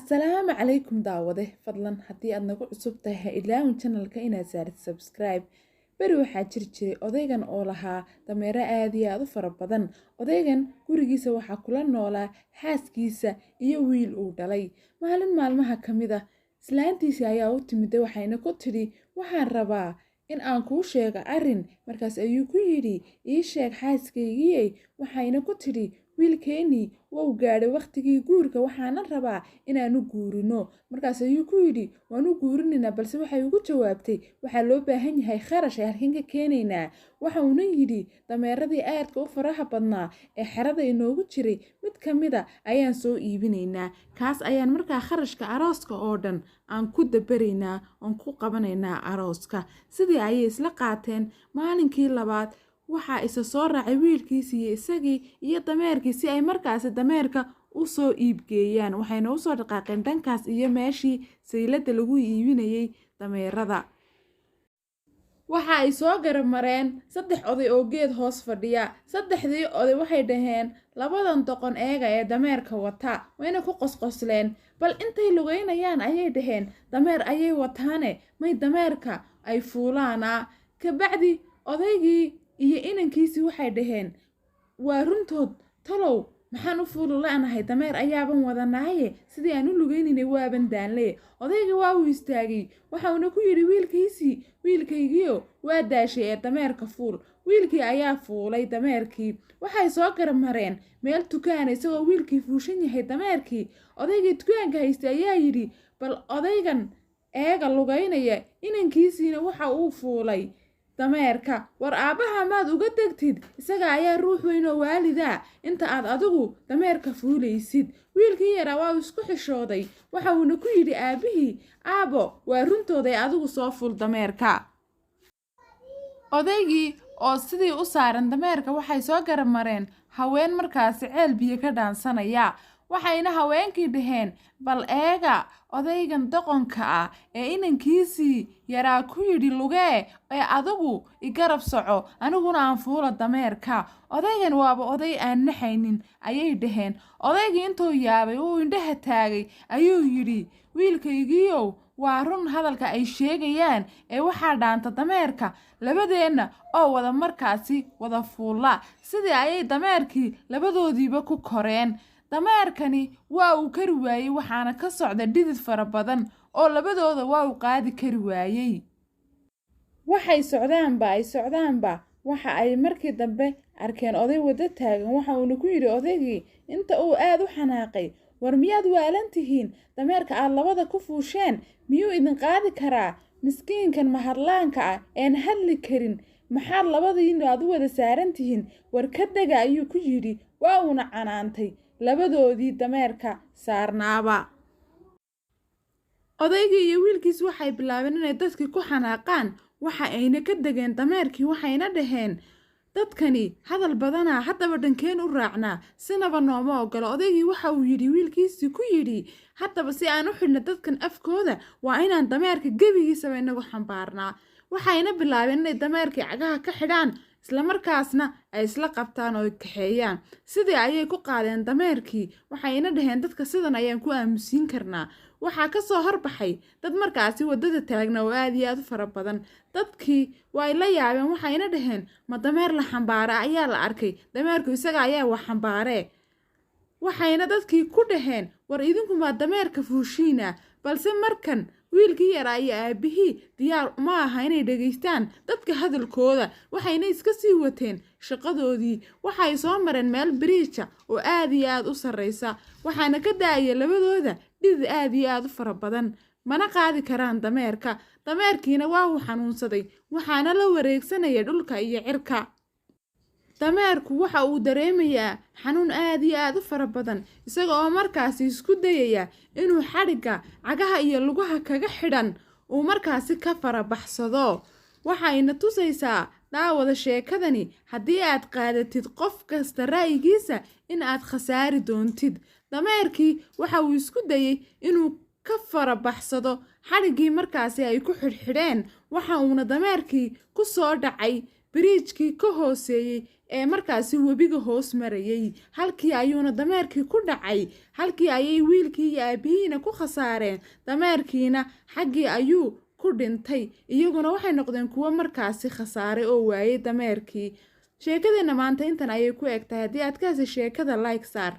Asalaamu calaykum daawade fadlan haddii aad nagu cusub tahay ha ilaawin channelka inaad saarid subscribe. Beri waxaa jiri jiray odaygan oo lahaa dameero aad iyo aad u fara badan. Odaygan gurigiisa waxaa kula noolaa xaaskiisa iyo wiil uu dhalay. Maalin maalmaha ka mid ah islaantiisii ayaa u timiday waxayna ku tidhi waxaan rabaa in aan kuu sheego arrin. Markaas ayuu ku yidhi ii sheeg xaaskaygii. Waxayna ku tidhi wiilkeennii wuu gaadhay waqtigii guurka waxaana rabaa inaanu guurino. Markaas ayuu ku yidhi waan u guurinaynaa balse waxay ugu jawaabtay waxaa loo baahan yahay kharash ee halkan ka keenaynaa. Waxa uuna yidhi dameeradii aadka u faraha badnaa ee xerada inoogu jiray mid ka mid a ayaan soo iibinaynaa. Kaas ayaan markaa kharashka arooska oo dhan aan ku dabaraynaa oon ku qabanaynaa arooska. Sidii ayay isla qaateen. Maalinkii labaad waxaa isa soo raacay wiilkiisii isagii iyo dameerkii si ay markaasi dameerka u soo iibgeeyaan. Waxayna u soo dhaqaaqeen dhankaas iyo meeshii sayladda lagu iibinayay dameerada. Waxa ay soo garab mareen 3 oday oo geed hoos fadhiya. 3dii oday waxay dhaheen labadan doqon eega ee dameerka wata wayna ku qosqosleen. Bal intay lugeynayaan ayay dhaheen dameer ayay wataane may dameerka ay fuulaana. Ka bacdi odaygii iyo inankiisii waxay dhaheen waa runtood talow maxaan u fuulu la'nahay dameer ayaaban wadanaaye sidii aan u lugeyninay waaban daanlee. Odaygii waa uu istaagay waxauna ku yidhi wiilkiisii wiilkaygiio waa daashay ee dameerka fuul. Wiilkii ayaa fuulay dameerkii. Waxay soo garab mareen meel tukaan isagoo wiilkii fuushan yahay dameerkii. Odaygii tukaanka haystay ayaa yidhi bal odaygan eega lugeynaya inankiisiina waxa uu fuulay dameerka. War aabbaha maad uga degtid isaga ayaa ruux weyn oo waalida inta aad adigu dameerka fuulaysid. Wiilkii yaraa waa isku xishooday waxa uuna ku yidhi aabihii aabo waa runtooday adigu soo fuul dameerka. Odaygii oo sidii u saaran dameerka waxay soo garab mareen haween markaasi ceel biyo ka dhaansanaya. Waxayna haweenkii dhaheen bal eega odaygan doqonka ah ee inankiisii yaraa ku yidhi lugee ee adigu igarab soco aniguna aan fuula dameerka. Odaygan waaba oday aan naxaynin ayay dhaheen. Odaygii intuu yaabay uu indhaha taagay ayuu yidhi wiilkaygiiow waa run hadalka ay sheegayaan ee waxaa dhaanta dameerka labadeenna oo wada markaasi wada fuula. Sidii ayay dameerkii labadoodiiba ku koreen. Dameerkani waa uu kari waayey waxaana ka socda dhidid fara badan oo labadooda waa uu qaadi kari waayey. Waxay socdaanba waxa ay markii dambe arkeen oday wada taagan waxa uuna ku yidhi odaygii inta uu aad u xanaaqay war miyaad waalan tihiin dameerka aad labada ku fuusheen miyuu idin qaadi karaa miskiinkan mahadlaanka ah een hadli karin maxaad labadiina aad u wada saaran tihiin war ka dega ayuu ku yidhi waa uuna canaantay labadoodii dameerka saarnaaba. Odaygii iyo wiilkiis waxay bilaabeen inay dadkii ku xanaaqaan waxa ayna ka degeen dameerkii waxayna dhaheen dadkani hadal badanaa haddaba dhankeen u raacnaa sinaba nooma ogolo. Odaygii waxa uu yidhi wiilkiisii ku yidhi haddaba si aan u xidhno dadkan afkooda waa inaan dameerka gebigiisaba inagu xambaarnaa. Waxayna bilaabeen inay dameerkii cagaha ka xidhaan isla markaasna ay isla qabtaan oo kaxeeyaan. Sidii ayay ku qaadeen dameerkii waxayna dhaheen dadka sidan ayaan ku aamusiin karnaa. Waxaa ka soo horbaxay dad markaasi wadada taagna oo aad iyo aad u fara badan. Dadkii way la yaabeen waxayna dhaheen ma dameer la xambaara ayaa la arkay dameerku isaga ayaa wax xambaaree. Waxayna dadkii ku dhaheen war idinku ma dameerka fuushiina balse markan wiilkii yaraa iyo aabihii diyaar uma aha inay dhageystaan dadka hadalkooda. Waxayna iska sii wateen shaqadoodii. Waxay soo mareen meel biriija oo aad iyo aad u sarreysa waxaana ka daayay labadooda dhidid aad iyo aad u fara badan mana qaadi karaan dameerka. Dameerkiina waa uu xanuunsaday waxaana la wareegsanaya dhulka iyo cirka. Dameerku waxa uu dareemayaa xanuun aad iyo aad u fara badan isaga oo markaasi isku dayaya inuu xadhigga cagaha iyo lugaha kaga xidhan uu markaasi ka farabaxsado. Waxayna tusaysaa daawada sheekadani haddii aad qaadatid qof kasta ra'yigiisa in aad khasaari doontid. Dameerkii waxa uu isku dayay inuu ka farabaxsado xadhiggii markaasi ay ku xidhxidheen waxa uuna dameerkii ku soo dhacay biriijkii ka hooseeyey ee markaasi webiga hoos marayay. Halkii ayuuna dameerkii ku dhacay, halkii ayay wiilkii iyo aabihiina ku khasaareen, dameerkiina xaggii ayuu ku dhintay. Iyaguna waxay noqdeen kuwo markaasi khasaare oo waayay dameerkii. Sheekadeenna maanta intan ayay ku eg tahay. Haddii aad ka heshay sheekada like saar.